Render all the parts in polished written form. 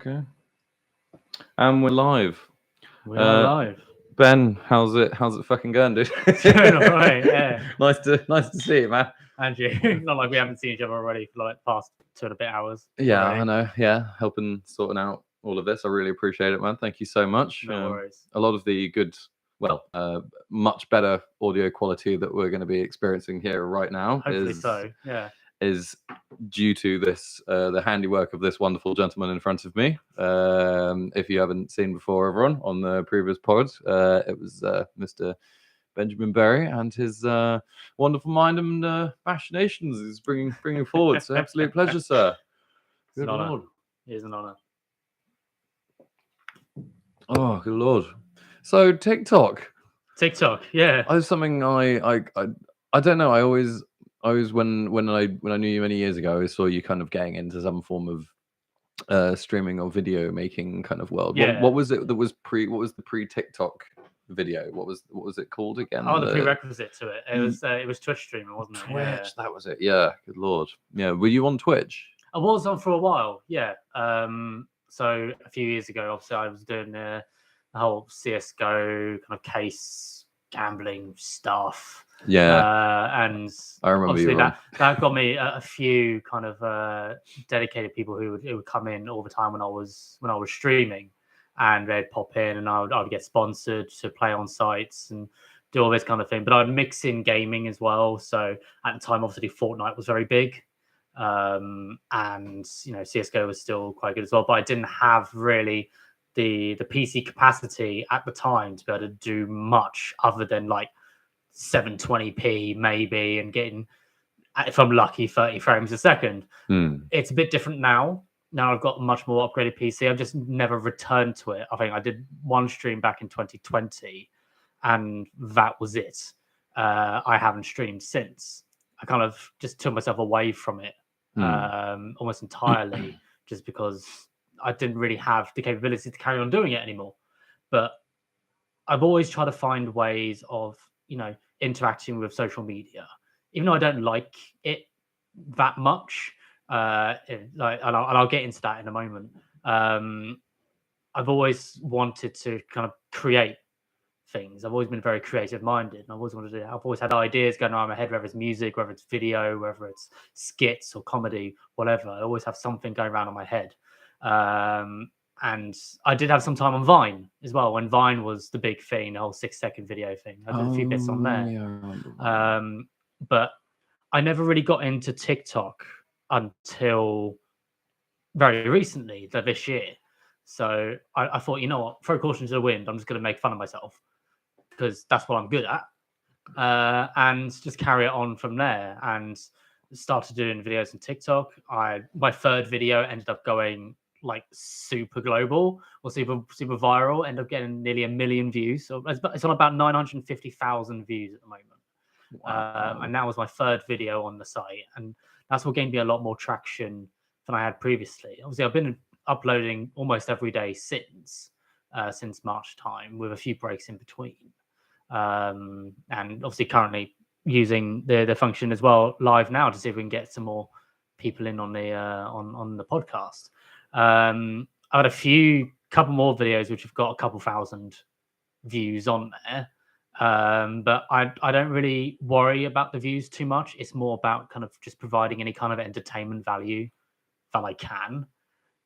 Okay. And we're live. We are live. Ben, how's it fucking going, dude? Doing all right, yeah. Nice to see you, man. And you, not like we haven't seen each other already for like past 2.5 hours. Yeah, already. I know. Yeah, helping sorting out all of this. I really appreciate it, man. Thank you so much. No worries. A lot of the good, much better audio quality that we're going to be experiencing here right now Hopefully so, yeah. is due to this the handiwork of this wonderful gentleman in front of me. If you haven't seen before, everyone, on the previous pod, it was Mr. Benjamin Berry and his wonderful mind and machinations he's bringing forward. So absolute pleasure, sir. It's an honor. It is an honor. Oh, good lord. So TikTok, yeah. I was something I don't know. I always when I knew you many years ago, I saw you kind of getting into some form of streaming or video making kind of world. Yeah. What was it that was what was the pre TikTok video? What was it called again? Oh, the prerequisite to it. It was Twitch streaming, wasn't it? Twitch, Yeah. that was it. Yeah, good lord. Yeah, were you on Twitch? I was on for a while, yeah. So a few years ago, obviously, I was doing the whole CS:GO kind of case gambling stuff. Yeah, and I remember obviously that got me a few kind of dedicated people who would come in all the time when I was streaming, and they'd pop in, and I would get sponsored to play on sites and do all this kind of thing. But I'd mix in gaming as well. So at the time, obviously, Fortnite was very big. And CS:GO was still quite good as well, but I didn't have really the PC capacity at the time to be able to do much other than like 720p maybe, and getting, if I'm lucky, 30 frames a second. It's a bit different now. I've got a much more upgraded PC. I've just never returned to it. I think I did one stream back in 2020 and that was it. I haven't streamed since. I kind of just took myself away from it almost entirely just because I didn't really have the capability to carry on doing it anymore. But I've always tried to find ways of, interacting with social media, even though I don't like it that much. And I'll get into that in a moment. I've always wanted to kind of create things. I've always been very creative minded, and I've always had ideas going around my head, whether it's music, whether it's video, whether it's skits or comedy, whatever. I always have something going around in my head. And I did have some time on Vine as well, when Vine was the big thing, the whole 6-second video thing. I did a few bits on there. Yeah, but I never really got into TikTok until very recently, this year. So I thought, you know what, throw caution to the wind. I'm just going to make fun of myself because that's what I'm good at. And just carry it on from there, and started doing videos on TikTok. My third video ended up going like super global or super viral, ended up getting nearly 1 million views. So it's on about 950,000 views at the moment. Wow. And that was my third video on the site, and that's what gained me a lot more traction than I had previously. Obviously, I've been uploading almost every day since March time, with a few breaks in between. And obviously currently using the function as well live now to see if we can get some more people in on the podcast. I had a couple more videos which have got a couple thousand views on there. But I don't really worry about the views too much. It's more about kind of just providing any kind of entertainment value that I can.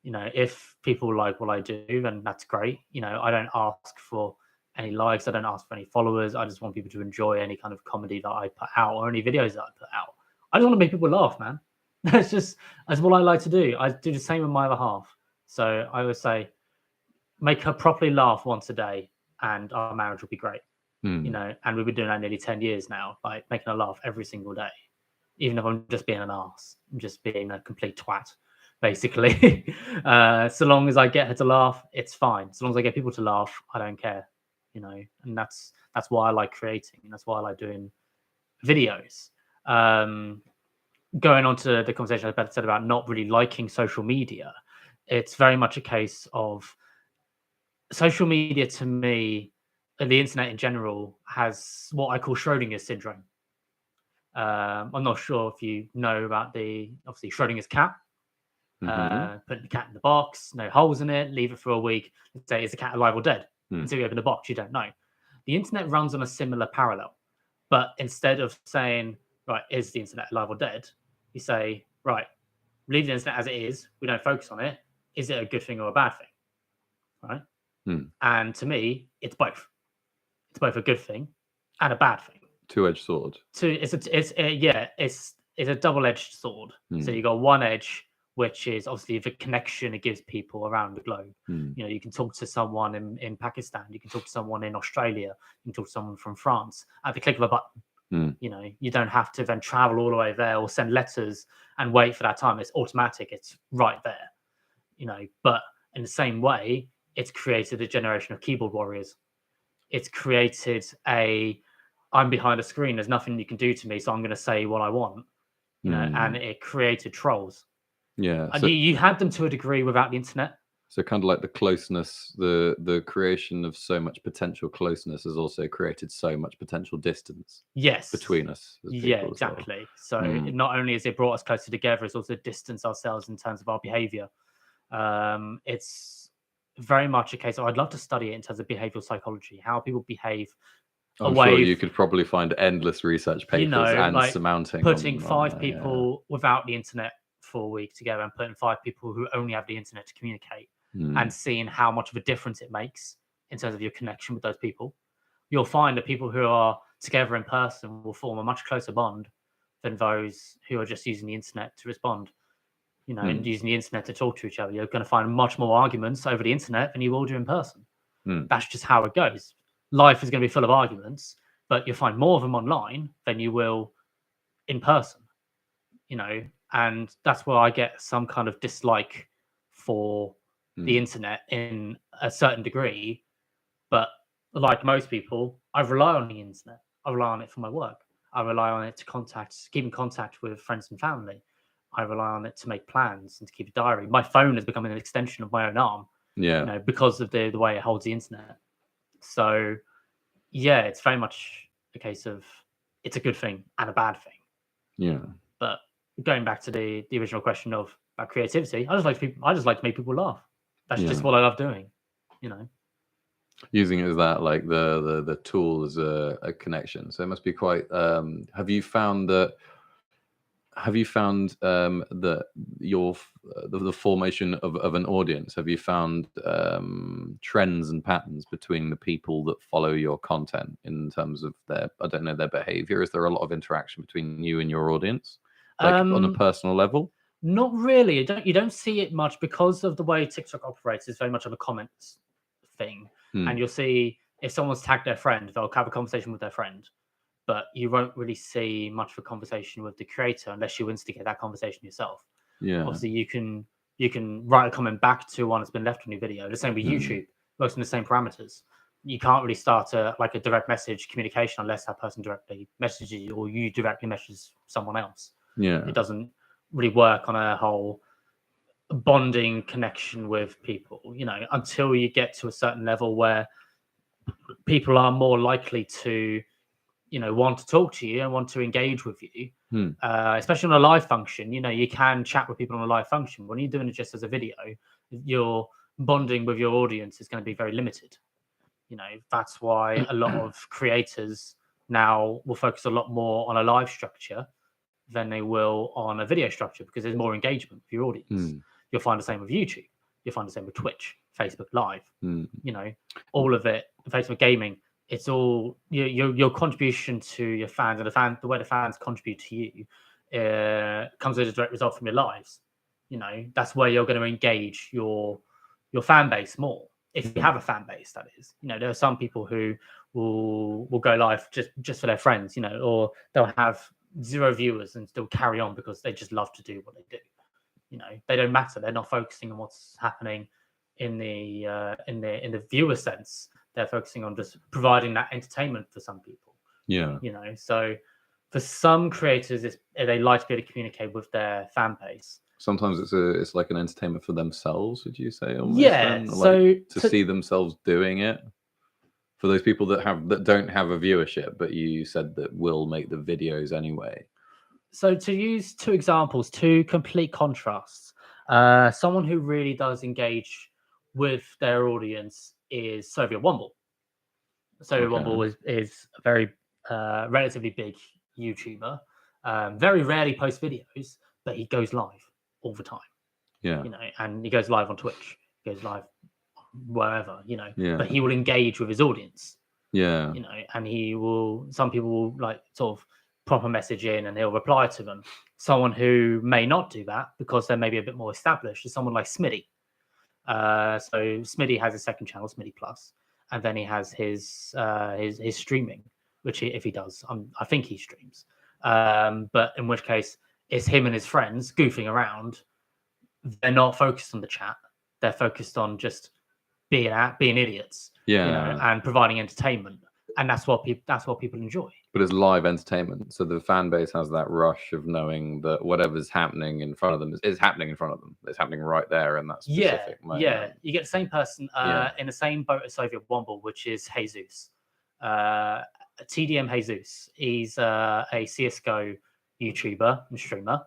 If people like what I do, then that's great. I don't ask for any likes. I don't ask for any followers. I just want people to enjoy any kind of comedy that I put out, or any videos that I put out. I just want to make people laugh, man. That's what I like to do. I do the same with my other half. So I always say, make her properly laugh once a day and our marriage will be great. And we've been doing that nearly 10 years now, by making her laugh every single day. Even if I'm just being an arse, I'm just being a complete twat, basically. So long as I get her to laugh, it's fine. So long as I get people to laugh, I don't care. And that's why I like creating, and that's why I like doing videos. Going on to the conversation I said about not really liking social media, it's very much a case of social media to me, and the internet in general, has what I call Schrodinger's syndrome. I'm not sure if you know about obviously Schrodinger's cat. Putting the cat in the box, no holes in it, leave it for a week, and say, is the cat alive or dead? Until you open the box, you don't know. The internet runs on a similar parallel, but instead of saying, right, is the internet alive or dead? You say, right, leave the internet as it is. We don't focus on it. Is it a good thing or a bad thing? Right? And to me, it's both. It's both a good thing and a bad thing. Two-edged sword. It's a double-edged sword. So you got one edge, which is obviously the connection it gives people around the globe. You know, you can talk to someone in Pakistan, you can talk to someone in Australia, you can talk to someone from France at the click of a button. You know, you don't have to then travel all the way there or send letters and wait for that time. It's automatic. It's right there. You know, but in the same way, it's created a generation of keyboard warriors. It's created I'm behind a screen. There's nothing you can do to me, so I'm going to say what I want. You know, and it created trolls. Yeah, and you had them to a degree without the internet. So kind of like the closeness, the creation of so much potential closeness has also created so much potential distance. Yes, between us. Yeah, exactly. Well. So not only has it brought us closer together, it's also distanced ourselves in terms of our behavior. It's very much a case of I'd love to study it in terms of behavioral psychology, how people behave. I'm sure you could probably find endless research papers and like surmounting. Putting five people without the internet for a week together and putting 5 people who only have the internet to communicate and seeing how much of a difference it makes in terms of your connection with those people. You'll find that people who are together in person will form a much closer bond than those who are just using the internet to respond. You know, and using the internet to talk to each other. You're going to find much more arguments over the internet than you will do in person. That's just how it goes. Life is going to be full of arguments, but you'll find more of them online than you will in person. You know, and that's where I get some kind of dislike for the internet in a certain degree. But like most people, I rely on the internet. I rely on it for my work. I rely on it to keep in contact with friends and family. I rely on it to make plans and to keep a diary. My phone has become an extension of my own arm. Yeah. You know, because of the way it holds the internet. So, yeah, it's very much a case of it's a good thing and a bad thing. Yeah. But going back to the original question about creativity, I just like to make people laugh. That's just what I love doing. You know, using it as that like the tool as a connection. So it must be quite. Have you found that the formation of an audience, have you found trends and patterns between the people that follow your content in terms of their behavior? Is there a lot of interaction between you and your audience, like on a personal level? Not really. You don't see it much because of the way TikTok operates. It's very much of a comments thing, and you'll see if someone's tagged their friend, they'll have a conversation with their friend. But you won't really see much of a conversation with the creator unless you instigate that conversation yourself. Yeah. Obviously, you can write a comment back to one that's been left on your video. The same with YouTube, works in the same parameters. You can't really start a direct message communication unless that person directly messages you or you directly message someone else. Yeah. It doesn't really work on a whole bonding connection with people, you know, until you get to a certain level where people are more likely to, you know, want to talk to you and want to engage with you, especially on a live function. You know, you can chat with people on a live function. When you're doing it just as a video, your bonding with your audience is going to be very limited. You know, that's why a lot of creators now will focus a lot more on a live structure than they will on a video structure because there's more engagement with your audience. You'll find the same with YouTube. You'll find the same with Twitch, Facebook Live. You know, all of it, Facebook Gaming. It's all your contribution to your fans and the way the fans contribute to you comes as a direct result from your lives. You know, that's where you're going to engage your fan base more. If you have a fan base, that is. You know, there are some people who will go live just for their friends, you know, or they'll have 0 viewers and still carry on because they just love to do what they do. You know, they don't matter. They're not focusing on what's happening in the viewer sense. They're focusing on just providing that entertainment for some people. Yeah. You know, so for some creators, they like to be able to communicate with their fan base. Sometimes it's like an entertainment for themselves, would you say? Almost, yeah. Like to see themselves doing it. For those people that don't have a viewership, but you said that will make the videos anyway. So to use 2 examples, 2 complete contrasts. Someone who really does engage with their audience is Soviet Womble. Soviet Womble is a very relatively big YouTuber. Very rarely posts videos, but he goes live all the time. Yeah. And he goes live on Twitch, goes live wherever, Yeah. but he will engage with his audience. Yeah. And some people will like sort of proper message in and he'll reply to them. Someone who may not do that because they're maybe a bit more established is someone like Smitty. So Smitty has a second channel, Smitty Plus, and then he has his streaming, which if he does, I think he streams. But in which case, it's him and his friends goofing around. They're not focused on the chat. They're focused on just being idiots, and providing entertainment, and that's what people enjoy. But it's live entertainment, so the fan base has that rush of knowing that whatever's happening in front of them is happening in front of them. It's happening right there in that specific moment. Yeah. You get the same person in the same boat as Soviet Womble, which is Jesus, TDM Jesus. He's a CS:GO YouTuber and streamer.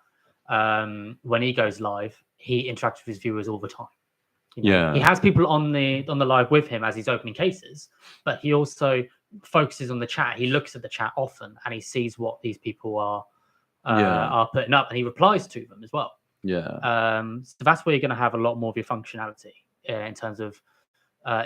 When he goes live, he interacts with his viewers all the time. He has people on the live with him as he's opening cases, but he also focuses on the chat. He looks at the chat often and he sees what these people are putting up, and he replies to them as well. So that's where you're going to have a lot more of your functionality in terms of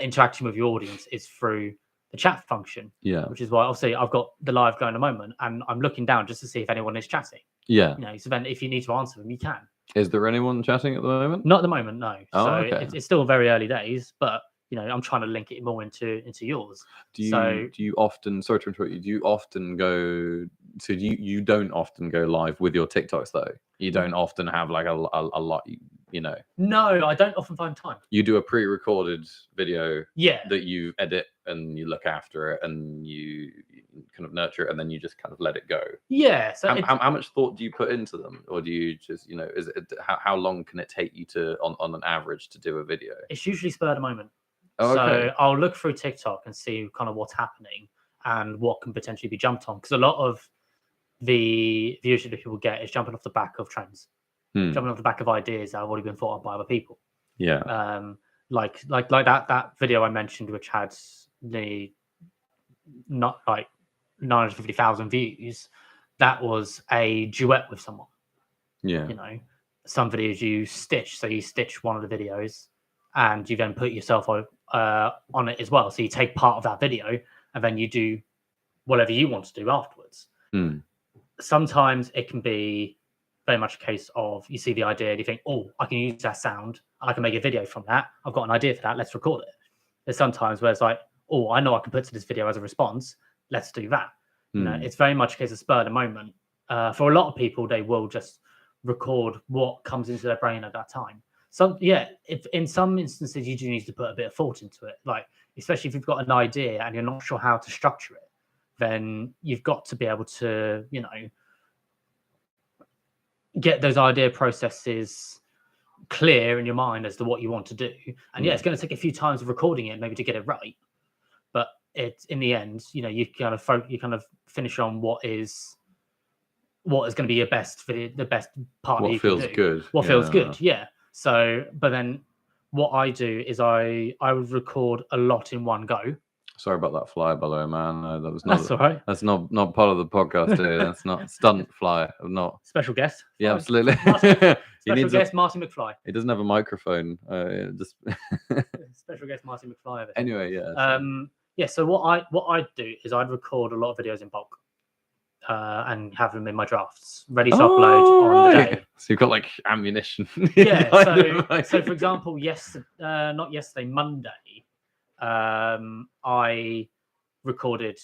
interacting with your audience is through the chat function. Which is why obviously I've got the live going at the moment and I'm looking down just to see if anyone is chatting. So then if you need to answer them, you can. Is there anyone chatting at the moment? Not at the moment, no. Okay. It's still very early days, but I'm trying to link it more into yours. Do you often? Sorry to interrupt you. Do you often go? So you don't often go live with your TikToks though. You don't often have like a lot. No, I don't often find time. You do a pre-recorded video. Yeah. That you edit and you look after it and you kind of nurture it and then you just kind of let it go. Yeah. So how much thought do you put into them, or do you just is it how long can it take you to on an average to do a video? It's usually spur of the moment. Oh, okay. So I'll look through TikTok and see kind of what's happening and what can potentially be jumped on, because a lot of the viewership that people get is jumping off the back of trends, jumping off the back of ideas that have already been thought of by other people. Like that video I mentioned, which had the not like 950,000 views. That was a duet with someone. Some videos you stitch, so you stitch one of the videos and you then put yourself on it as well. So you take part of that video and then you do whatever you want to do afterwards. Sometimes it can be very much a case of you see the idea and you think, oh, I can use that sound. I can make a video from that. I've got an idea for that. Let's record it. There's sometimes where it's like, oh, I know I can put to this video as a response. Let's do that. It's very much a case of spur of the moment. For a lot of people, they will just record what comes into their brain at that time. If in some instances you do need to put a bit of thought into it, like especially if you've got an idea and you're not sure how to structure it, then you've got to be able to, get those idea processes clear in your mind as to what you want to do. And it's going to take a few times of recording it maybe to get it right, but it's in the end, you kind of finish on what is going to be your best video, the best part. What feels good. What feels good. Yeah. So, but then what I do is I would record a lot in one go. Sorry about that fly, by the way, man. That was That's all right. That's not part of the podcast today. That's not stunt fly. Not special guest. Yeah, absolutely. Special guest Marty McFly. He doesn't have a microphone. Just special guest Marty McFly. Anyway, yeah. So what I'd do is I'd record a lot of videos in bulk. And have them in my drafts ready to upload on the day. So you've got like ammunition. So for example, Monday, I recorded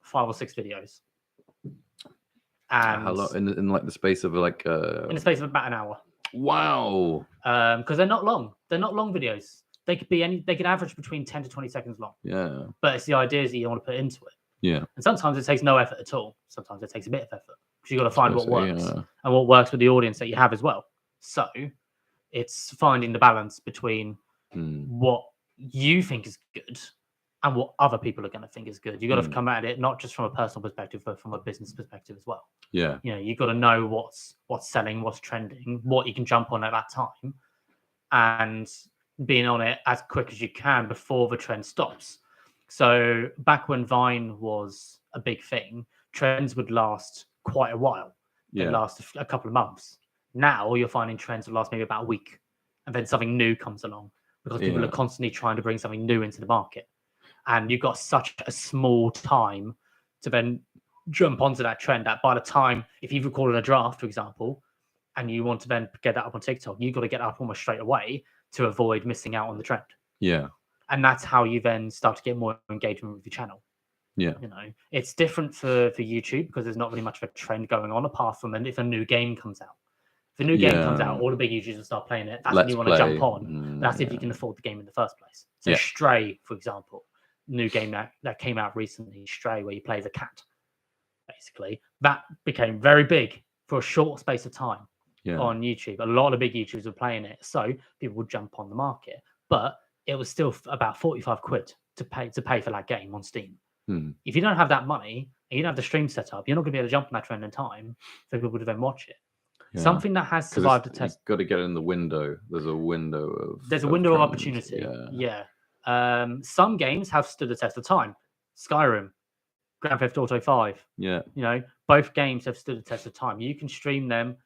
5 or 6 videos. And how long in like the space of like in the space of about an hour. Wow. Because they're not long. They're not long videos. They could average between 10 to 20 seconds long. Yeah. But it's the ideas that you want to put into it. Yeah. And sometimes it takes no effort at all. Sometimes it takes a bit of effort because you've got to find what works and what works with the audience that you have as well. So it's finding the balance between what you think is good and what other people are going to think is good. You got to Mm. come at it not just from a personal perspective, but from a business perspective as well. Yeah. You know, you got to know what's selling, what's trending, what you can jump on at that time, and being on it as quick as you can before the trend stops. So back when Vine was a big thing, trends would last quite a while. They'd Yeah. last a couple of months. Now you're finding trends that last maybe about a week, and then something new comes along because people Yeah. are constantly trying to bring something new into the market. And you've got such a small time to then jump onto that trend that by the time, if you've recorded a draft, for example, and you want to then get that up on TikTok, you've got to get up almost straight away to avoid missing out on the trend. Yeah. And that's how you then start to get more engagement with your channel. Yeah. You know, it's different for YouTube because there's not really much of a trend going on apart from if a new game comes out. If a new game comes out, all the big YouTubers will start playing it. That's when you want to jump on. That's if you can afford the game in the first place. So Stray, for example, new game that came out recently, Stray, where you play as a cat, basically, that became very big for a short space of time on YouTube. A lot of big YouTubers were playing it, so people would jump on the market. But it was still about 45 quid to pay for that game on Steam. If you don't have that money and you don't have the stream set up, you're not going to be able to jump on that trend in time for people to then watch it. Yeah. Something that has survived the test. You've got to get in the window. There's a window of opportunity. Yeah. Some games have stood the test of time. Skyrim, Grand Theft Auto 5. Yeah. You know, both games have stood the test of time. You can stream them,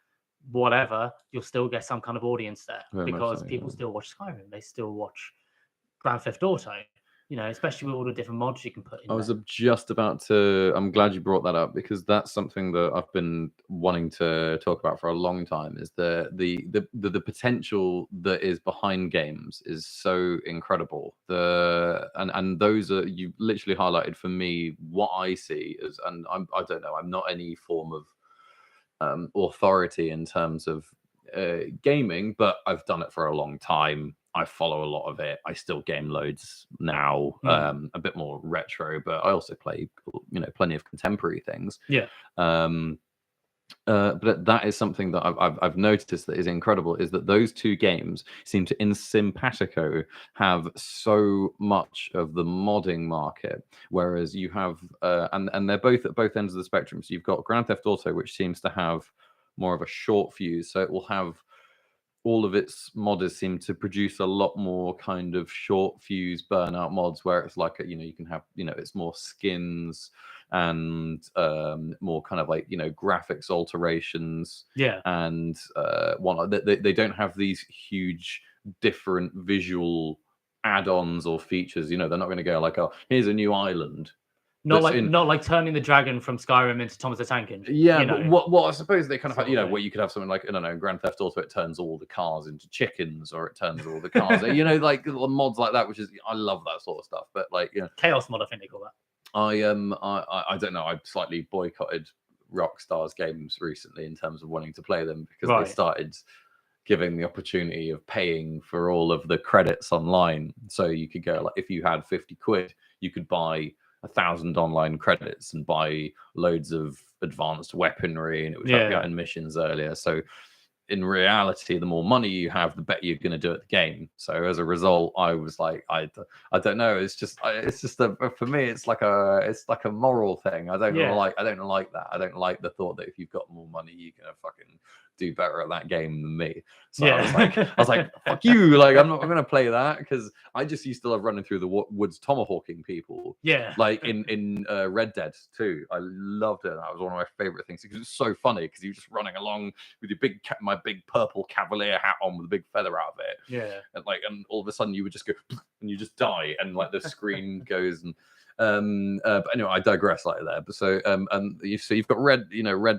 whatever, you'll still get some kind of audience there because people still watch Skyrim. They still watch Grand Theft Auto. You know, especially with all the different mods you can put in. I was just about to. I'm glad you brought that up because that's something that I've been wanting to talk about for a long time. Is the potential that is behind games is so incredible. And those are, you literally highlighted for me what I see as, and I don't know. I'm not any form of authority in terms of gaming, but I've done it for a long time. I follow a lot of it. I still game loads now, a bit more retro, but I also play, plenty of contemporary things. Yeah. But that is something that I've noticed that is incredible, is that those two games seem to, in simpatico, have so much of the modding market, whereas you have, and they're both at both ends of the spectrum. So you've got Grand Theft Auto, which seems to have more of a short fuse, so it will have all of its modders seem to produce a lot more kind of short fuse burnout mods where it's like, you can have, it's more skins and more kind of like, graphics alterations. Yeah. And they don't have these huge different visual add-ons or features. They're not going to go like, oh, here's a new island. Not like turning the dragon from Skyrim into Thomas the Tank Engine. Yeah, but what I suppose they kind of have, where you could have something like, I don't know, Grand Theft Auto, it turns all the cars into chickens, or it turns all the cars, like little mods like that, which is, I love that sort of stuff. But like, Chaos mod, I think they call that. I don't know. I slightly boycotted Rockstar's games recently in terms of wanting to play them because they started giving the opportunity of paying for all of the credits online. So you could go, like, if you had 50 quid, you could buy 1,000 online credits and buy loads of advanced weaponry, and it would help you out in missions earlier. So in reality, the more money you have, the better you're going to do at the game. So as a result, I was like, I don't know. It's just for me, it's like a moral thing. I don't like that. I don't like the thought that if you've got more money, you're gonna fucking do better at that game than me. So I was like, fuck you. Like, I'm not going to play that, because I just used to love running through the woods tomahawking people. Yeah. Like in Red Dead 2. I loved it. That was one of my favorite things because it's so funny, because you're just running along with your my big purple cavalier hat on with a big feather out of it. Yeah. And all of a sudden you would just go and you just die, and like the screen goes and but anyway, I digress like there. But so you've got Red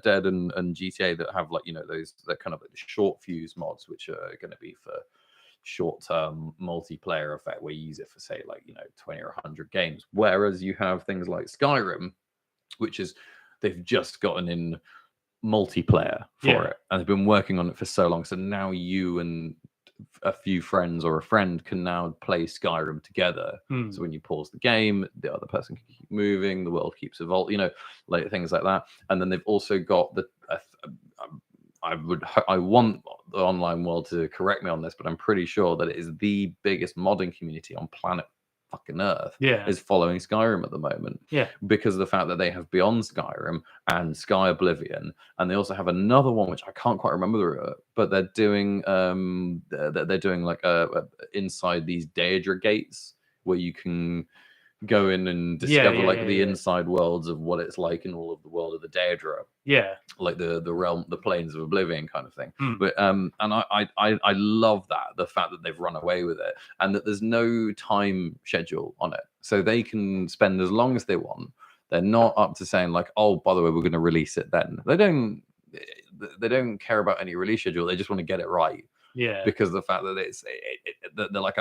Dead and GTA that have, like, those, they're kind of like the short fuse mods, which are going to be for short-term multiplayer effect, where you use it for, say, like, 20 or 100 games. Whereas you have things like Skyrim, which is, they've just gotten in multiplayer for it, and they've been working on it for so long. So now you and a few friends or a friend can now play Skyrim together. So when you pause the game, the other person can keep moving, the world keeps evolving, like things like that. And then they've also got the I want the online world to correct me on this, but I'm pretty sure that it is the biggest modding community on planet fucking earth Yeah. is following Skyrim at the moment. Yeah. Because of the fact that they have Beyond Skyrim and Sky Oblivion, and they also have another one which I can't quite remember, but they're doing they're doing like inside these Daedra gates where you can go in and discover the inside worlds of what it's like in all of the world of the Daedra. Yeah. Like the realm, the planes of oblivion kind of thing. Mm. But and I love that, the fact that they've run away with it and that there's no time schedule on it. So they can spend as long as they want. They're not up to saying like, oh, by the way, we're going to release it then. They don't care about any release schedule. They just want to get it right. Yeah. Because of the fact that they're like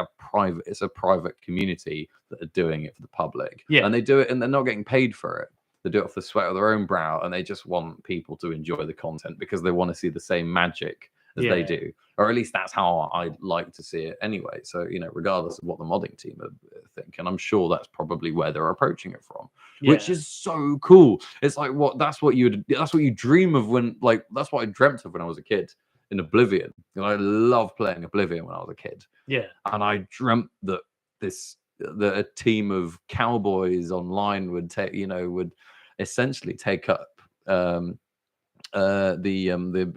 it's a private community that are doing it for the public. Yeah. And they do it and they're not getting paid for it. They do it off the sweat of their own brow, and they just want people to enjoy the content because they want to see the same magic as they do, or at least that's how I like to see it anyway. So regardless of what the modding team think, and I'm sure that's probably where they're approaching it from, which is so cool. It's like that's what you dream of when that's what I dreamt of when I was a kid in Oblivion. I loved playing Oblivion when I was a kid. Yeah, and I dreamt that a team of cowboys online would essentially take up the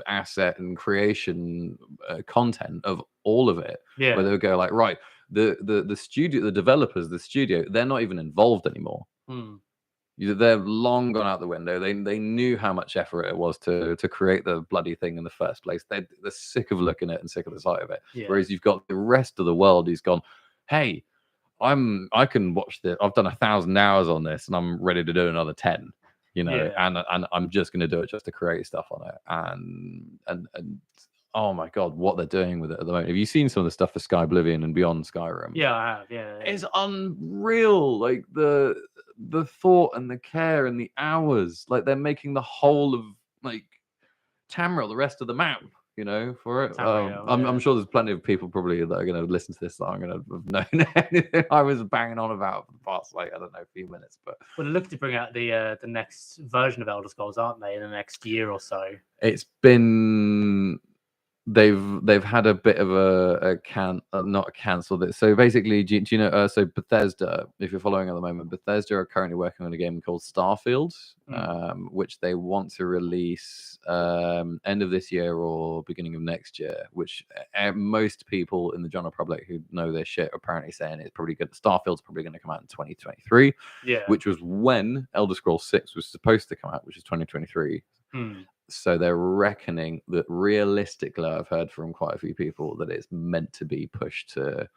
asset and creation content of all of it. Yeah, where they would go like, right, the studio, the developers, the studio, they're not even involved anymore. They're long gone out the window. They knew how much effort it was to create the bloody thing in the first place. They're sick of looking at it and sick of the sight of it. Yeah. Whereas you've got the rest of the world who's gone, hey, I can watch this. I've done 1,000 hours on this, and I'm ready to do another 10. And I'm just going to do it just to create stuff on it. And oh my god, what they're doing with it at the moment! Have you seen some of the stuff for Sky Oblivion and Beyond Skyrim? Yeah, I have. Yeah. It's unreal. Like the thought and the care and the hours. Like they're making the whole of like Tamriel, the rest of the map. For it. I'm sure there's plenty of people probably that are going to listen to this that aren't going to have known anything I was banging on about for the past, few minutes. But they're looking to bring out the next version of Elder Scrolls, aren't they, in the next year or so? It's been they've had a bit of not a cancel. So basically, do you know? So Bethesda, if you're following at the moment, Bethesda are currently working on a game called Starfield, which they want to release end of this year or beginning of next year. Which most people in the general public who know their shit are apparently saying it's probably good. Starfield's probably going to come out in 2023. Yeah, which was when Elder Scrolls 6 was supposed to come out, which is 2023. So they're reckoning that realistically, I've heard from quite a few people that it's meant to be pushed to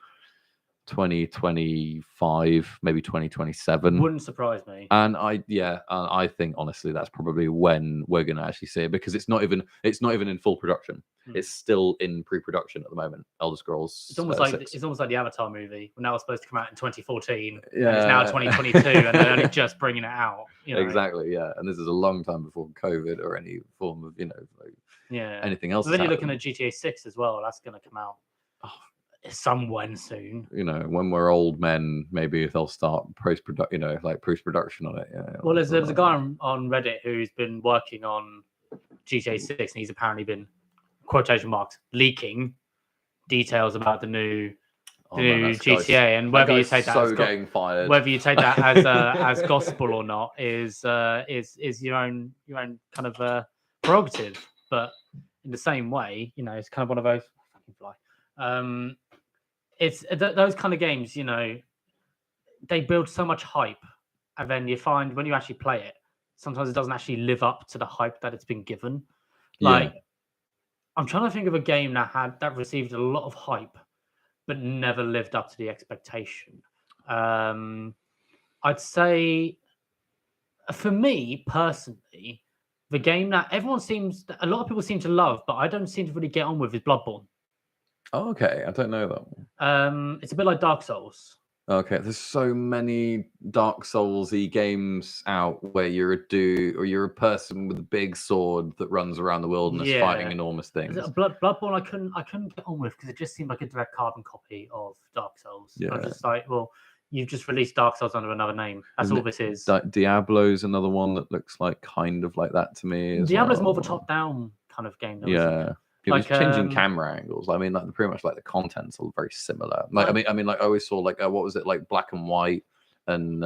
2025, maybe 2027. Wouldn't surprise me. And I think honestly that's probably when we're going to actually see it, because it's not even in full production. It's still in pre-production at the moment. Elder Scrolls. It's almost like the Avatar movie when that was supposed to come out in 2014. Yeah, and it's now 2022, and they're only just bringing it out. Exactly. Yeah, and this is a long time before COVID or any form of anything else. But then you're looking at GTA 6 as well. That's going to come out somewhere soon. When we're old men, maybe they'll start post-production on it. Well, there's a guy on Reddit who's been working on GTA 6, and he's apparently been, quotation marks, leaking details about the new GTA, and whether you take that whether you take that as gospel or not is your own kind of prerogative. But in the same way, it's kind of one of those fucking fly. It's those kind of games, they build so much hype, and then you find when you actually play it, sometimes it doesn't actually live up to the hype that it's been given. I'm trying to think of a game that received a lot of hype but never lived up to the expectation. I'd say, for me personally, the game that a lot of people seem to love, but I don't seem to really get on with, is Bloodborne. Oh, okay. I don't know that one. It's a bit like Dark Souls. Okay, there's so many Dark Souls-y games out where you're a dude or you're a person with a big sword that runs around the wilderness fighting enormous things. Bloodborne, I couldn't get on with because it just seemed like a direct carbon copy of Dark Souls. Yeah. I'm just like, well, you've just released Dark Souls under another name. That's all this is. Diablo's another one that looks like kind of like that to me. Diablo's more of a top-down kind of game, though, isn't it? It was changing camera angles. I mean, like pretty much like the contents are very similar. Like I mean, like I always saw like what was it like black and white and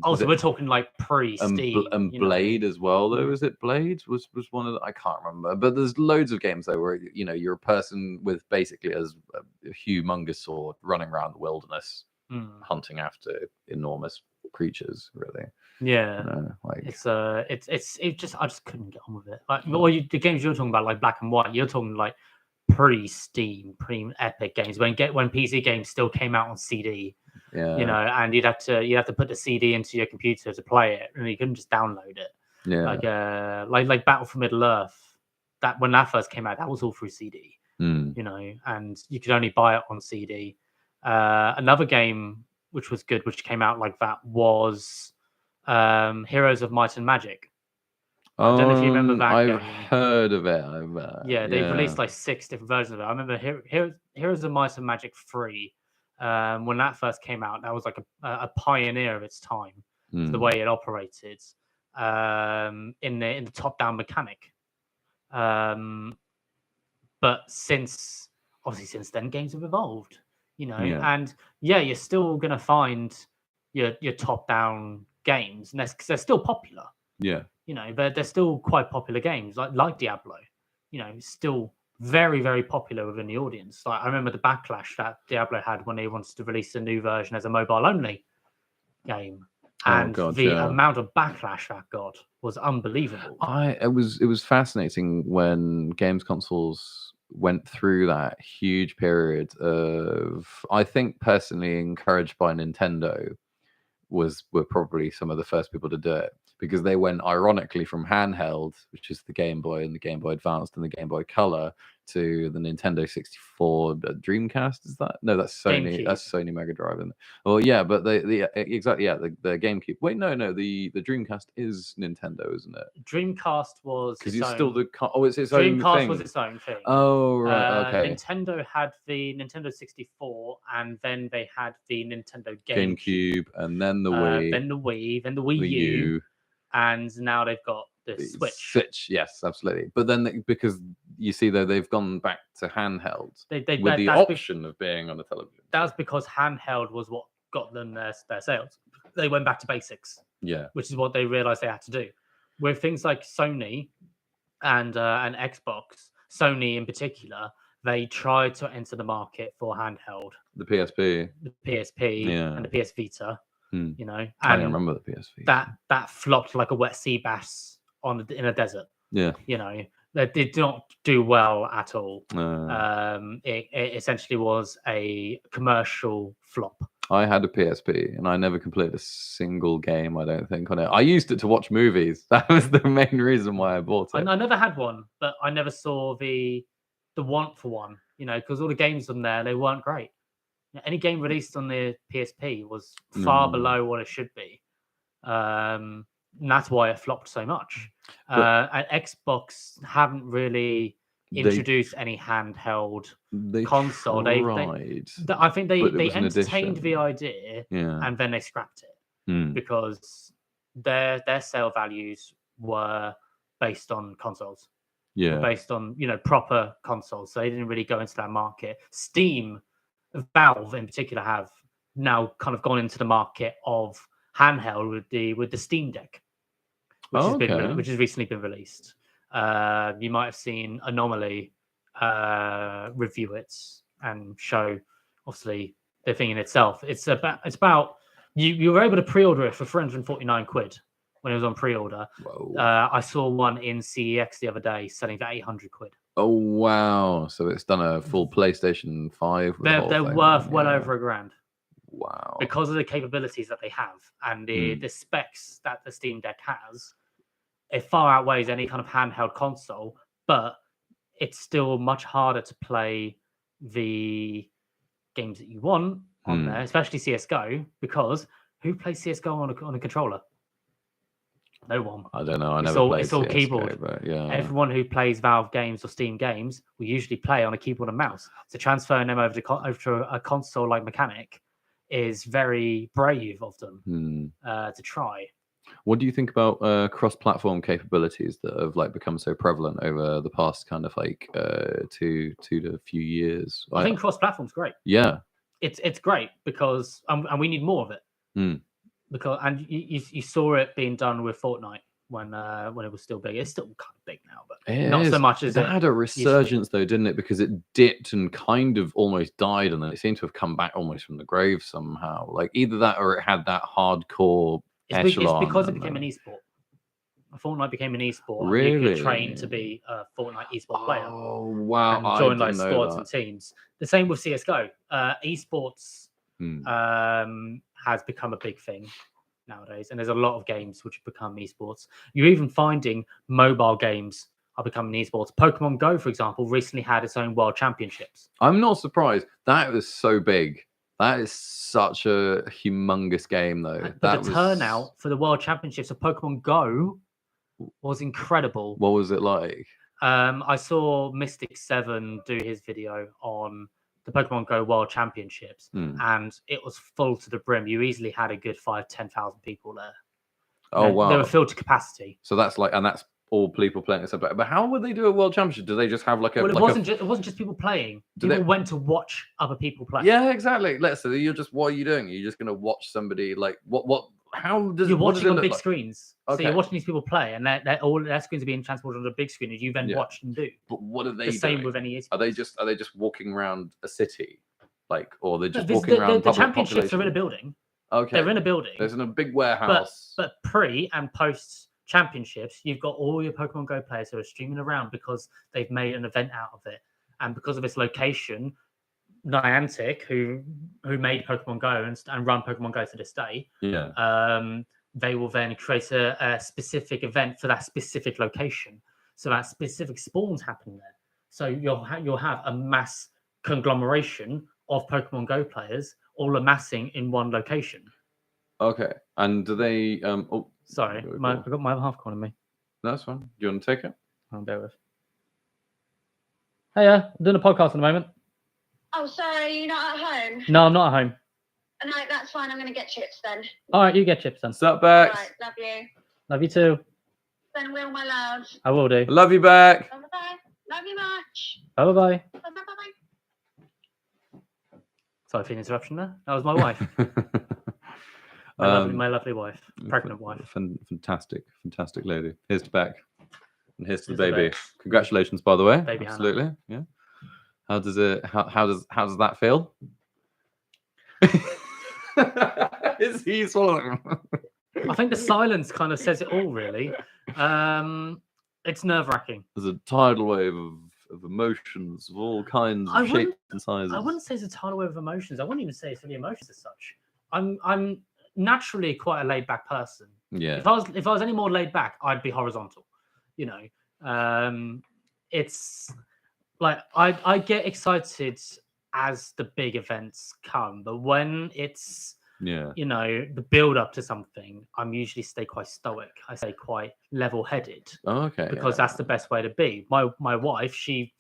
also we're talking like pre-Steam and Blade as well. Though was it Blade was one of the, I can't remember, but there's loads of games though where you're a person with basically as a humongous sword running around the wilderness hunting after enormous creatures. Really, yeah. Like it's just I just couldn't get on with it. Like the games you're talking about, like black and white, you're talking like pre-Steam, pre-Epic games when PC games still came out on CD. Yeah. And you'd have to put the CD into your computer to play it, and you couldn't just download it. Yeah. Like Battle for Middle Earth, that when that first came out, that was all through CD. Mm. And you could only buy it on CD. Another game which was good, which came out like that, was Heroes of Might and Magic. I don't know if you remember that I've game. heard of it. They've released like 6 different versions of it. I remember Heroes of Might and Magic 3. When that first came out, that was like a pioneer of its time for the way it operated in the top-down mechanic. But since then, games have evolved, and you're still gonna find your top-down games, and they're still popular. Yeah. They're still quite popular games, like Diablo. Still very, very popular within the audience. Like I remember the backlash that Diablo had when they wanted to release a new version as a mobile-only game, and amount of backlash that got was unbelievable. It was fascinating when games consoles went through that huge period of, I think personally encouraged by Nintendo, were probably some of the first people to do it, because they went ironically from handheld, which is the Game Boy and the Game Boy Advanced and the Game Boy Color, to the Nintendo 64 Dreamcast. Is that? No, that's Sony. GameCube. That's Sony Mega Drive. Well, yeah, but the GameCube. Wait, no, the Dreamcast is Nintendo, isn't it? Dreamcast was because it's still the it's its own Dreamcast thing. was its own thing. Oh right, okay. Nintendo had the Nintendo 64, and then they had the Nintendo GameCube, and then the Wii, then the Wii, then the Wii U, and now they've got the Switch. Switch, yes, absolutely. But then because you see though, they've gone back to handheld with the option of being on a television. That's because handheld was what got them their sales. They went back to basics. Yeah, which is what they realized they had to do. With things like Sony and Xbox, Sony in particular, they tried to enter the market for handheld. The PSP, and the PS Vita. And I remember the PS Vita. That flopped like a wet sea bass in a desert. Yeah, they did not do well at all. It essentially was a commercial flop. I had a PSP and I never completed a single game, I don't think, on it. I used it to watch movies. That was the main reason why I bought it. I never had one, but I never saw the want for one, because all the games on there, they weren't great. Any game released on the PSP was far below what it should be. And that's why it flopped so much. And Xbox haven't really introduced any handheld console. I think they entertained the idea, and then they scrapped it because their sale values were based on consoles. Based on proper consoles, so they didn't really go into that market. Steam, Valve in particular, have now kind of gone into the market of handheld with the Steam Deck, which has recently been released. You might have seen Anomaly review it and show, obviously, the thing in itself. It's about you were able to pre-order it for 349 quid when it was on pre-order. I saw one in CEX the other day selling for 800 quid. Oh wow! So it's done a full PlayStation 5. They're worth well over $1,000. Wow! Because of the capabilities that they have and the specs that the Steam Deck has. It far outweighs any kind of handheld console, but it's still much harder to play the games that you want on there, especially CS:GO, because who plays CS:GO on a controller? No one. I don't know. It's all CS:GO, keyboard. But everyone who plays Valve games or Steam games will usually play on a keyboard and mouse. So transferring them over to a console-like mechanic is very brave of them to try. What do you think about cross-platform capabilities that have like become so prevalent over the past kind of like two to a few years? I think cross-platform's great. Yeah. It's great because and we need more of it. Mm. Because and you saw it being done with Fortnite when it was still big. It's still kind of big now, but not so much as it it had a used to be. resurgence though, didn't it? Because it dipped and kind of almost died, and then it seemed to have come back almost from the grave somehow. Like either that or it had that hardcore echelon. It's because it became an esport. Fortnite became an esport, and you could train to be a Fortnite esport player. Oh wow! And join like squads and teams. The same with CS:GO. Esports has become a big thing nowadays, and there's a lot of games which have become esports. You're even finding mobile games are becoming esports. Pokemon Go, for example, recently had its own world championships. I'm not surprised. That was so big. That is such a humongous game, though. But the turnout for the world championships of Pokemon Go was incredible. What was it like? I saw Mystic7 do his video on the Pokemon Go World Championships, and it was full to the brim. You easily had a good 5,000-10,000 people there. Oh wow! They were filled to capacity. So that's like, and that's all people playing this. But how would they do a world championship? Do they just have like a? Well, it wasn't just people playing. People went to watch other people play. Yeah, exactly. Let's say you're just. What are you doing? Are you just going to watch somebody like what? How does you're what watching does it on look big like? screens? Okay. So you're watching these people play, and all their screens are being transported on a big screen, as you then watch them do. But what are they? The same doing? with any. Are they just walking around a city, like, or they're just walking around? The championships are in a building. Okay. They're in a building. There's in a big warehouse. But pre and post championships, you've got all your Pokemon Go players who are streaming around because they've made an event out of it, and because of its location. Niantic, who made Pokemon Go and run Pokemon Go to this day, they will then create a specific event for that specific location. So that specific spawns happen there. So you'll have a mass conglomeration of Pokemon Go players all amassing in one location. Okay. And do they? Oh, sorry, I got my other half calling me. That's fine. Do you want to take it? I'll bear with. Hey, I'm doing a podcast at the moment. Oh, so you're not at home? No, I'm not at home. No, that's fine. I'm going to get chips then. All right, you get chips then. What's up, Becks? All right, love you. Love you too. Then will, my love. I will do. Love you back. Bye-bye. Love you much. Bye-bye. Bye-bye. Sorry for the interruption there. That was my wife. my lovely wife. Pregnant wife. Fantastic lady. Here's to Beck. And here's to the baby. Congratulations, by the way. Baby absolutely. Hannah. Yeah. How does that feel? Is he swallowing? I think the silence kind of says it all, really. It's nerve-wracking. There's a tidal wave of emotions of all kinds of shapes and sizes. I wouldn't say it's a tidal wave of emotions. I wouldn't even say it's really emotions as such. I'm naturally quite a laid-back person. Yeah. If I was any more laid back, I'd be horizontal. You know, it's like I get excited as the big events come, but when it's you know, the build up to something, I'm usually stay quite stoic. I stay quite level-headed. Oh, okay. Because that's the best way to be. My wife, she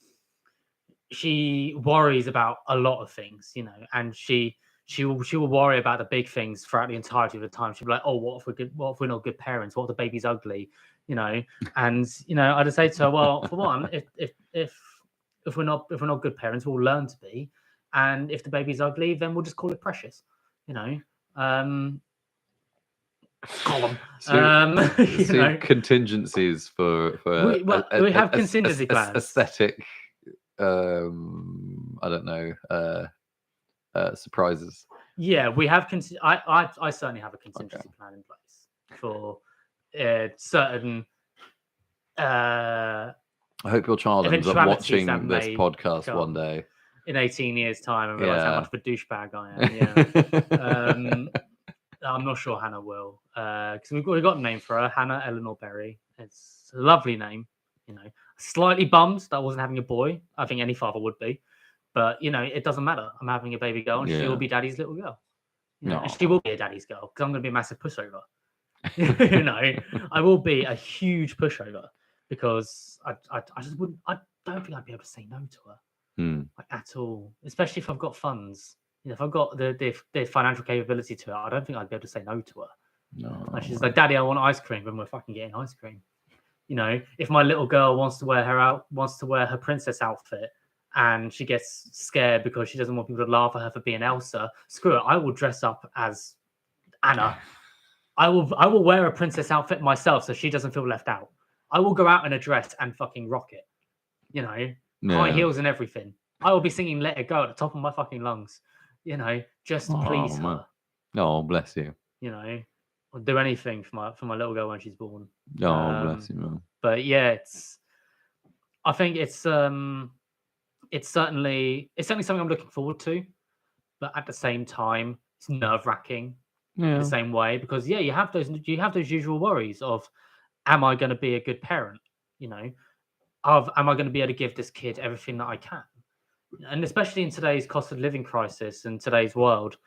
worries about a lot of things, you know, and she will worry about the big things throughout the entirety of the time. She'll be like, "Oh, what if we're not good parents? What if the baby's ugly?" You know, and you know, I'd say to her, "Well, for one, if we're not good parents, we'll learn to be, and if the baby's ugly, then we'll just call it precious." You know. Contingencies for we have contingency plans. Aesthetic, I don't know, surprises. Yeah, we have. I certainly have a contingency plan in place for certain. I hope your child ends up watching this podcast one day. In 18 years' time, and realize how much of a douchebag I am. Yeah. I'm not sure Hannah will, because we've got a name for her, Hannah Eleanor Berry. It's a lovely name, you know. Slightly bummed that I wasn't having a boy. I think any father would be, but you know, it doesn't matter. I'm having a baby girl, and she will be daddy's little girl. You know, and she will be a daddy's girl because I'm going to be a massive pushover. You know, I will be a huge pushover because I just wouldn't. I don't think I'd be able to say no to her. Like, at all, especially if I've got funds. You know, if I've got the financial capability to it, I don't think I'd be able to say no to her. No. And she's like, Daddy, I want ice cream, when we're fucking getting ice cream. You know, if my little girl wants to wear her princess outfit, and she gets scared because she doesn't want people to laugh at her for being Elsa, screw it. I will dress up as Anna. I will wear a princess outfit myself so she doesn't feel left out. I will go out in a dress and fucking rock it. You know, high heels and everything. I will be singing "Let It Go" at the top of my fucking lungs. You know, just to please her. Oh, bless you. You know, I'll do anything for my little girl when she's born. Oh, bless you, man. But yeah, I think it's certainly something I'm looking forward to, but at the same time, it's nerve-wracking in the same way, because you have those usual worries of, am I going to be a good parent? You know, am I going to be able to give this kid everything that I can? And especially in today's cost of living crisis and today's world,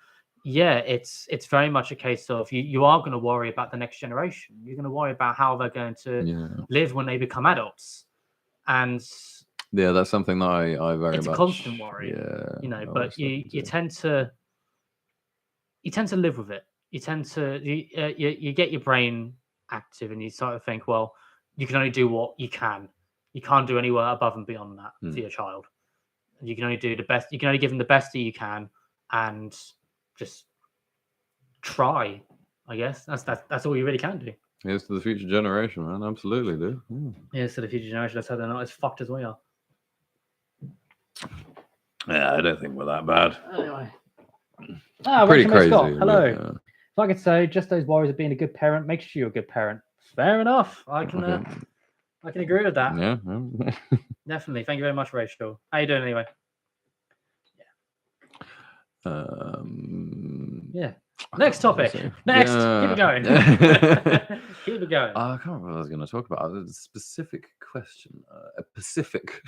it's very much a case of you are going to worry about the next generation. You're going to worry about how they're going to live when they become adults, and that's something that I very it's much. a constant worry. You know, but you tend to live with it. You tend to you get your brain active, and you sort of think, well, you can only do what you can. You can't do anywhere above and beyond that for your child. You can only do the best. You can only give them the best that you can, and just try. I guess that's all you really can do. Here's to the future generation, man. Absolutely, dude. Here's to the future generation. Let's hope they're not as fucked as we are. Yeah, I don't think we're that bad. Anyway. Pretty crazy. Scott. Hello. If I could say, just those worries of being a good parent makes you a good parent. Fair enough. I can agree with that. Yeah. Definitely. Thank you very much, Rachel. How you doing anyway? Yeah. Next topic. Next. Keep it going. Keep it going. I can't remember what I was going to talk about. A specific question. A Pacific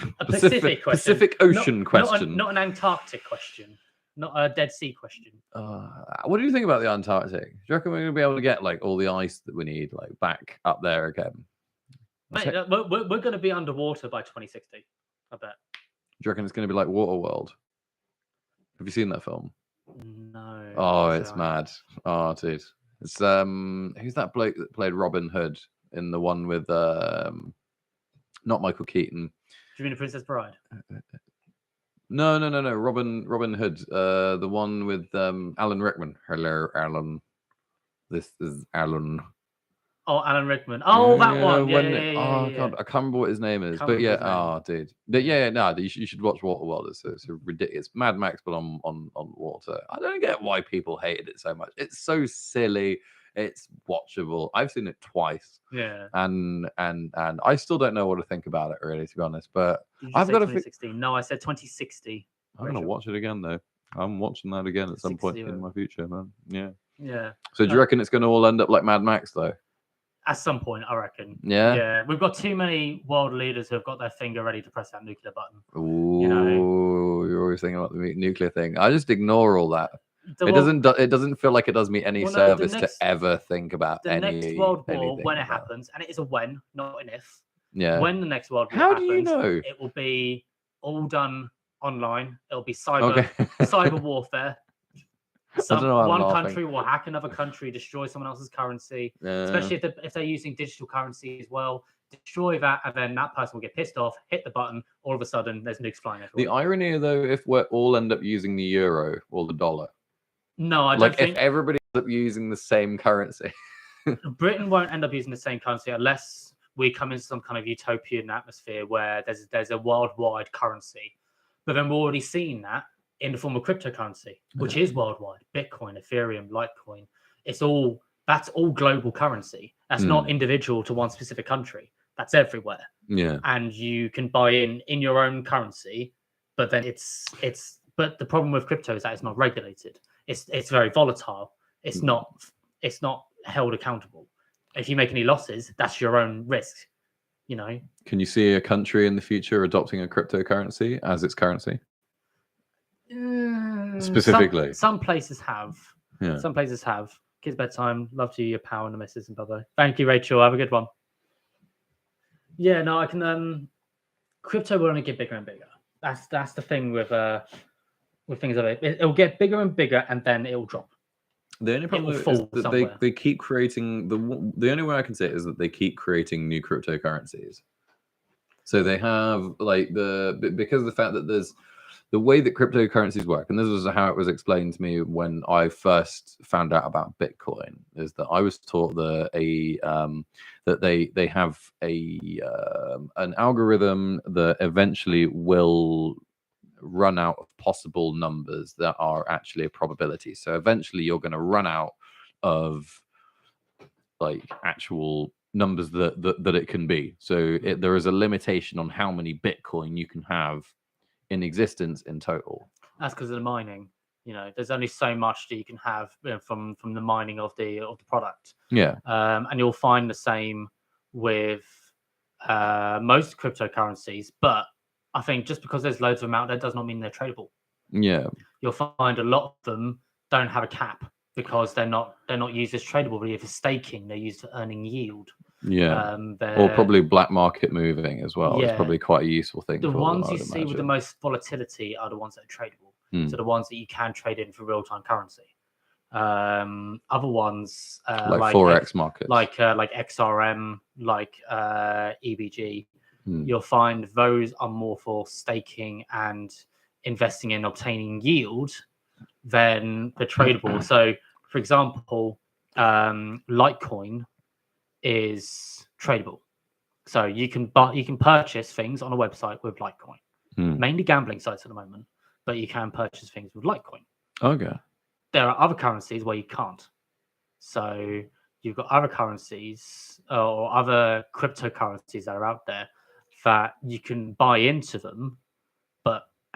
question. Pacific Ocean question. Not an Antarctic question. Not a Dead Sea question. What do you think about the Antarctic? Do you reckon we're going to be able to get like all the ice that we need like back up there again? Mate, we're going to be underwater by 2060. I bet. Do you reckon it's going to be like Waterworld? Have you seen that film? No. Oh, it's mad. Oh, dude. It's who's that bloke that played Robin Hood in the one with not Michael Keaton? Do you mean The Princess Bride? No. Robin Hood. The one with Alan Rickman. Hello, Alan. This is Alan. Oh, Alan Rickman. Oh, that one. Yeah. God, I can't remember what his name is. But yeah, dude. You should watch Waterworld. It's ridiculous. Mad Max, but on water. I don't get why people hated it so much. It's so silly. It's watchable. I've seen it twice. Yeah. And I still don't know what to think about it, really, to be honest. But I've got 2016. No, I said 2060. I'm gonna watch it again though. I'm watching that again at some point in my future, man. Yeah. Yeah. So do you reckon it's gonna all end up like Mad Max though? At some point, I reckon. Yeah. Yeah. We've got too many world leaders who have got their finger ready to press that nuclear button. Ooh, you're always thinking about the nuclear thing. I just ignore all that. It doesn't feel like it does me any service to ever think about the next world war when it happens, and it is a when, not an if. Yeah. When the next world war happens, do you know? It will be all done online. It'll be cyber warfare. One country will hack another country, destroy someone else's currency, especially if they're using digital currency as well. Destroy that, and then that person will get pissed off, hit the button. All of a sudden, there's nukes flying everywhere. The irony, though, if we all end up using the euro or the dollar. No, I don't think. If everybody ends up using the same currency. Britain won't end up using the same currency unless we come into some kind of utopian atmosphere where there's a worldwide currency. But then we're already seeing that in the form of cryptocurrency, which is worldwide. Bitcoin, Ethereum, Litecoin. That's all global currency. That's not individual to one specific country. That's everywhere. Yeah. And you can buy in your own currency, but then but the problem with crypto is that it's not regulated. It's very volatile. It's not held accountable. If you make any losses, that's your own risk. You know. Can you see a country in the future adopting a cryptocurrency as its currency? Specifically, some places have. Yeah. Some places have. Kids bedtime. Love to you, your pal and the missus and brother. Thank you, Rachel. Have a good one. Yeah, no, I can. Crypto will only get bigger and bigger. That's the thing with things of it. It'll get bigger and bigger, and then it'll drop. The only problem will though is fall that somewhere. they keep creating the only way I can say it is that they keep creating new cryptocurrencies. So they have like because of the fact that there's the way that cryptocurrencies work, and this is how it was explained to me when I first found out about Bitcoin, is that I was taught that they have an algorithm that eventually will run out of possible numbers that are actually a probability. So eventually you're going to run out of like actual numbers that it can be. So there is a limitation on how many Bitcoin you can have in existence in total. That's because of the mining. There's only so much that you can have from the mining of the product. Yeah. And you'll find the same with most cryptocurrencies, but I think just because there's loads of them out there does not mean they're tradable. Yeah. You'll find a lot of them don't have a cap because they're not used as tradable, really for staking. They're used for earning yield. Yeah. Or probably black market moving as well. It's Yeah. probably quite a useful thing. The for ones them, you see with the most volatility are the ones that are tradable. So the ones that you can trade in for real-time currency. Other ones like forex markets, like XRM, like EBG, you'll find those are more for staking and investing in obtaining yield than the tradable. So, for example, Litecoin is tradable. So you can purchase things on a website with Litecoin, mainly gambling sites at the moment, but you can purchase things with Litecoin. Okay. There are other currencies where you can't. So you've got other currencies or other cryptocurrencies that are out there that you can buy into them,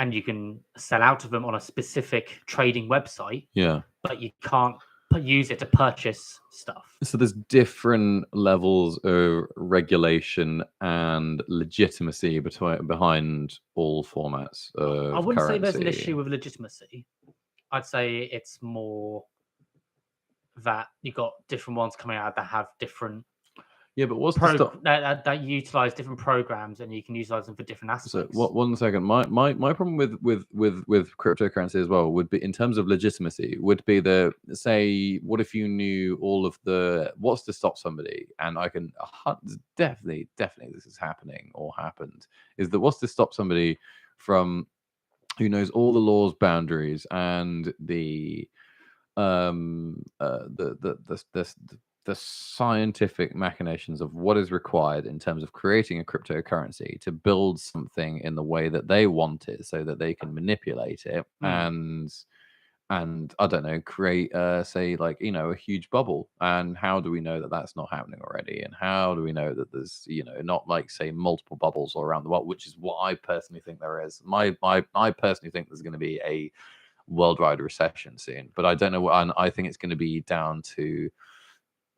and you can sell out of them on a specific trading website. Yeah. But you can't use it to purchase stuff. So there's different levels of regulation and legitimacy behind all formats of I wouldn't currency. say there's an issue with legitimacy. I'd say it's more that you got different ones coming out that have different but what's that utilize different programs, and you can utilize them for different aspects. So 1 second. My problem with cryptocurrency as well would be, in terms of legitimacy, would be say, what if you knew all of what's to stop somebody, and I can definitely this is happening or happened, is that what's to stop somebody from who knows all the laws, boundaries, and the scientific machinations of what is required in terms of creating a cryptocurrency to build something in the way that they want it, so that they can manipulate it and I don't know, create say, like, a huge bubble. And how do we know that that's not happening already? And how do we know that there's not, like, say, multiple bubbles all around the world, which is what I personally think there is. I personally think there's going to be a worldwide recession soon, but I don't know what, and I think it's going to be down to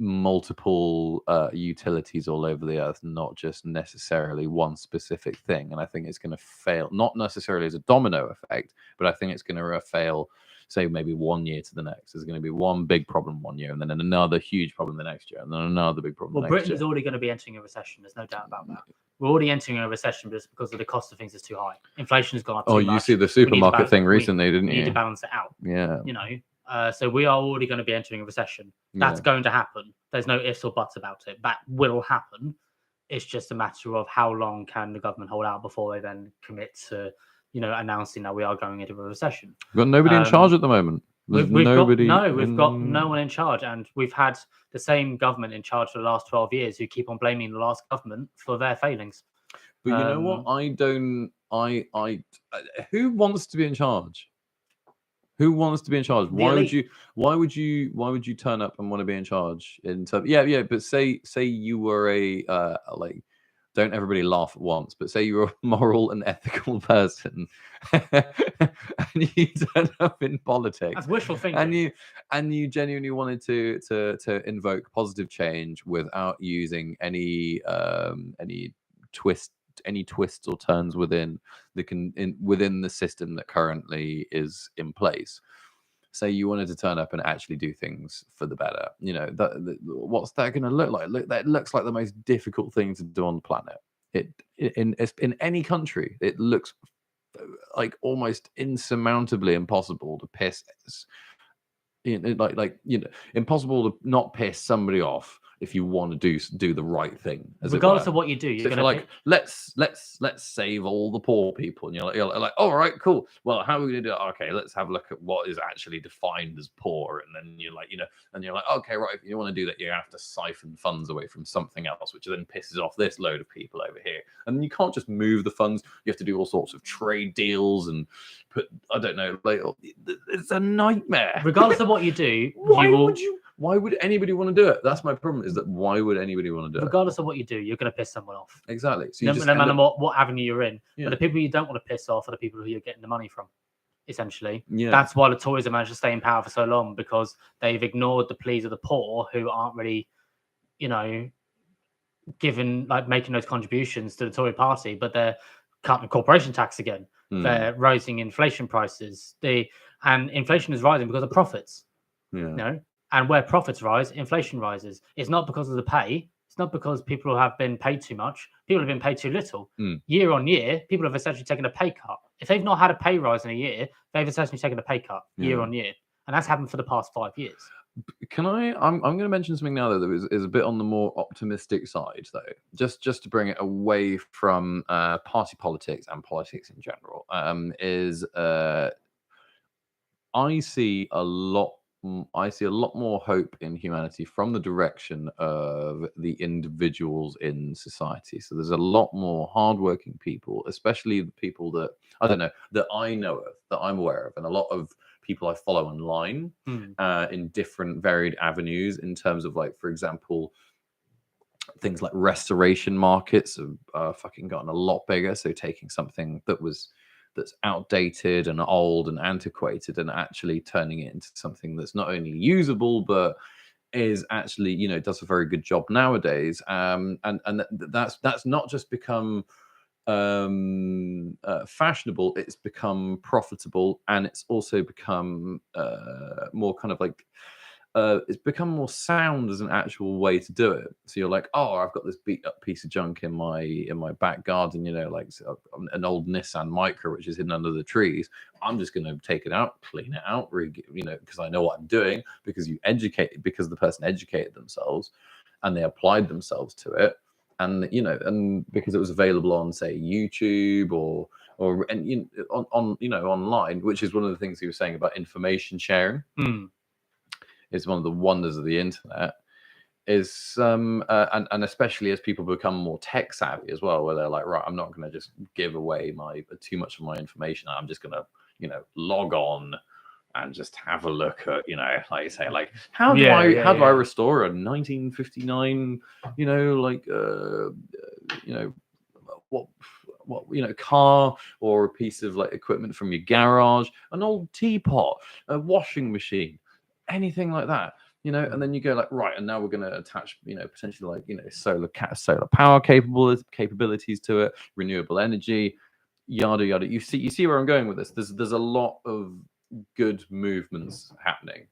multiple utilities all over the earth, not just necessarily one specific thing. And I think it's going to fail, not necessarily as a domino effect, but I think it's going to fail, say, maybe 1 year to the next. There's going to be one big problem 1 year, and then another huge problem the next year, and then another big problem. Well, Britain's already going to be entering a recession. There's no doubt about that. We're already entering a recession just because of the cost of things is too high. Inflation has gone up too much. You see the supermarket thing recently, didn't you? We need to balance it out. Yeah. So we are already going to be entering a recession. That's going to happen. There's no ifs or buts about it. That will happen. It's just a matter of how long can the government hold out before they then commit to, announcing that we are going into a recession. We've got nobody in charge at the moment. We've got no one in charge, and we've had the same government in charge for the last 12 years who keep on blaming the last government for their failings. But you know what? Who wants to be in charge? Who wants to be in charge? Why would you turn up and want to be in charge? But say you were don't everybody laugh at once, but say you're a moral and ethical person and you turn up in politics. That's wishful thinking. And you genuinely wanted to invoke positive change without using any twists or turns within the system that currently is in place. Say you wanted to turn up and actually do things for the better. What's that going to look like? That looks like the most difficult thing to do on the planet. In any country, it looks like almost insurmountably impossible to piss impossible to not piss somebody off if you want to do the right thing. Regardless of what you do, you're So going to let's save all the poor people, and you're like, all right, cool. Well, how are we gonna do it? Okay, let's have a look at what is actually defined as poor, and then you're like, okay, right. If you want to do that, you have to siphon funds away from something else, which then pisses off this load of people over here. And you can't just move the funds. You have to do all sorts of trade deals and I don't know, it's a nightmare. Regardless of what you do, why would anybody want to do it? That's my problem, is that why would anybody want to do regardless of what you do, you're going to piss someone off. Exactly. So no matter what avenue you're in. Yeah. But the people you don't want to piss off are the people who you're getting the money from, essentially. Yeah. That's why the Tories have managed to stay in power for so long, because they've ignored the pleas of the poor who aren't really, making those contributions to the Tory party, but they're cutting corporation tax again. They're raising inflation prices. And inflation is rising because of profits. Yeah. And where profits rise, inflation rises. It's not because of the pay. It's not because people have been paid too much. People have been paid too little. Year on year, people have essentially taken a pay cut. If they've not had a pay rise in a year, they've essentially taken a pay cut year on year. And that's happened for the past 5 years. I'm going to mention something now that is a bit on the more optimistic side, though, just to bring it away from party politics and politics in general. I see a lot more hope in humanity from the direction of the individuals in society. So there's a lot more hardworking people, especially the people that that I know of, that I'm aware of, and a lot of people I follow online in different varied avenues, in terms of, like, for example, things like restoration markets have fucking gotten a lot bigger. So taking something that's outdated and old and antiquated and actually turning it into something that's not only usable but is actually, does a very good job nowadays. And that's not just become fashionable, it's become profitable, and it's also become more kind of like it's become more sound as an actual way to do it. So you're like, oh, I've got this beat up piece of junk in my back garden, like an old Nissan Micra which is hidden under the trees. I'm just going to take it out, clean it out, because I know what I'm doing, because the person educated themselves and they applied themselves to it, and and because it was available on, say, YouTube or online, which is one of the things he was saying about information sharing. Is one of the wonders of the internet, is and especially as people become more tech savvy as well, where they're like, right, I'm not going to just give away too much of my information. I'm just going to log on and just have a look at, like you say, like, how do I restore a 1959 what car, or a piece of like equipment from your garage, an old teapot, a washing machine, anything like that, and then you go like, right, and now we're going to attach, potentially like, solar power capabilities to it, renewable energy, yada yada. You see where I'm going with this. There's a lot of good movements happening,